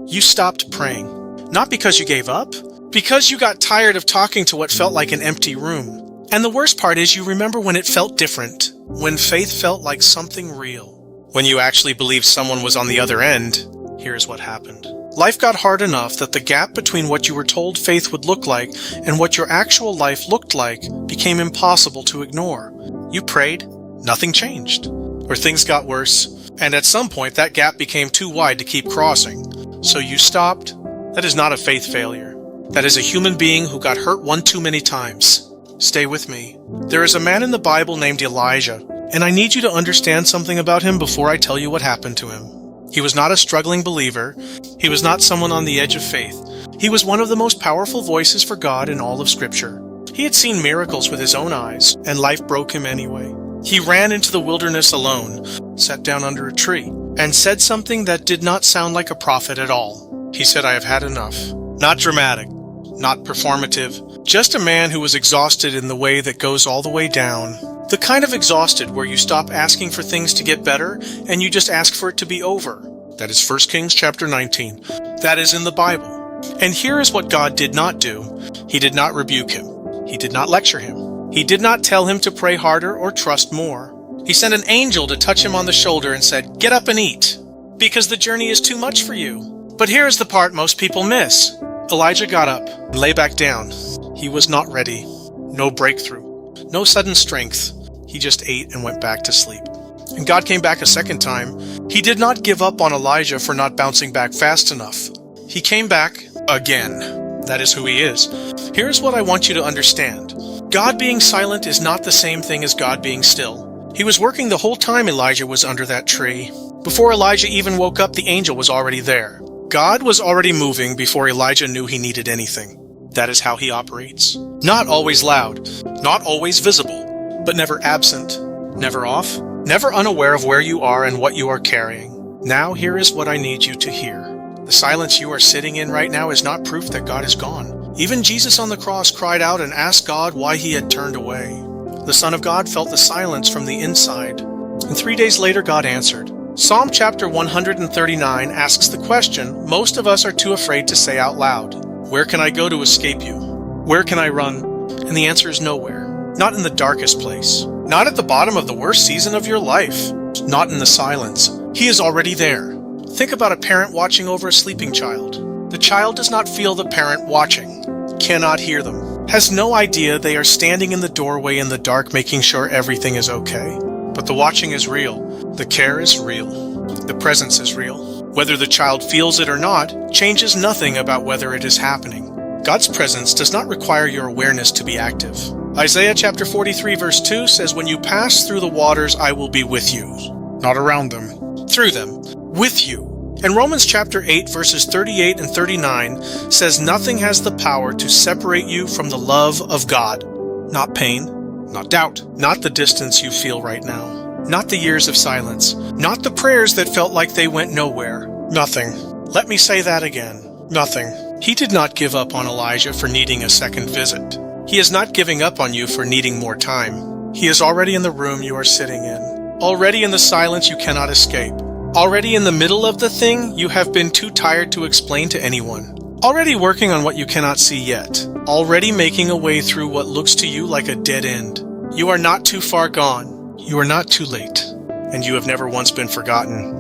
You stopped praying. Not because you gave up, because you got tired of talking to what felt like an empty room. And the worst part is you remember when it felt different, when faith felt like something real. When you actually believed someone was on the other end, here's what happened. Life got hard enough that the gap between what you were told faith would look like and what your actual life looked like became impossible to ignore. You prayed, nothing changed. Or things got worse, and at some point that gap became too wide to keep crossing. So you stopped. That is not a faith failure. That is a human being who got hurt one too many times. Stay with me. There is a man in the Bible named Elijah, and I need you to understand something about him before I tell you what happened to him. He was not a struggling believer. He was not someone on the edge of faith. He was one of the most powerful voices for God in all of Scripture. He had seen miracles with his own eyes, and life broke him anyway. He ran into the wilderness alone, sat down under a tree, and said something that did not sound like a prophet at all. He said, "I have had enough." Not dramatic, not performative, just a man who was exhausted in the way that goes all the way down. The kind of exhausted where you stop asking for things to get better and you just ask for it to be over. That is 1 Kings chapter 19. That is in the Bible. And here is what God did not do. He did not rebuke him. He did not lecture him. He did not tell him to pray harder or trust more. He sent an angel to touch him on the shoulder and said, "Get up and eat, because the journey is too much for you." But here is the part most people miss. Elijah got up and lay back down. He was not ready. No breakthrough. No sudden strength. He just ate and went back to sleep. And God came back a second time. He did not give up on Elijah for not bouncing back fast enough. He came back again. That is who he is. Here's what I want you to understand. God being silent is not the same thing as God being still. He was working the whole time Elijah was under that tree. Before Elijah even woke up, the angel was already there. God was already moving before Elijah knew he needed anything. That is how he operates. Not always loud, not always visible, but never absent, never off, never unaware of where you are and what you are carrying. Now here is what I need you to hear. The silence you are sitting in right now is not proof that God is gone. Even Jesus on the cross cried out and asked God why he had turned away. The Son of God felt the silence from the inside. And 3 days later, God answered. Psalm chapter 139 asks the question most of us are too afraid to say out loud. Where can I go to escape you? Where can I run? And the answer is nowhere. Not in the darkest place. Not at the bottom of the worst season of your life. Not in the silence. He is already there. Think about a parent watching over a sleeping child. The child does not feel the parent watching, cannot hear them, has no idea they are standing in the doorway in the dark making sure everything is okay. But the watching is real. The care is real. The presence is real. Whether the child feels it or not changes nothing about whether it is happening. God's presence does not require your awareness to be active. Isaiah chapter 43 verse 2 says, "When you pass through the waters, I will be with you." Not around them, through them, with you. And Romans chapter 8 verses 38 and 39 says, "Nothing has the power to separate you from the love of God." Not pain, not doubt, not the distance you feel right now. Not the years of silence. Not the prayers that felt like they went nowhere. Nothing. Let me say that again. Nothing. He did not give up on Elijah for needing a second visit. He is not giving up on you for needing more time. He is already in the room you are sitting in. Already in the silence you cannot escape. Already in the middle of the thing you have been too tired to explain to anyone. Already working on what you cannot see yet. Already making a way through what looks to you like a dead end. You are not too far gone. You are not too late, and you have never once been forgotten.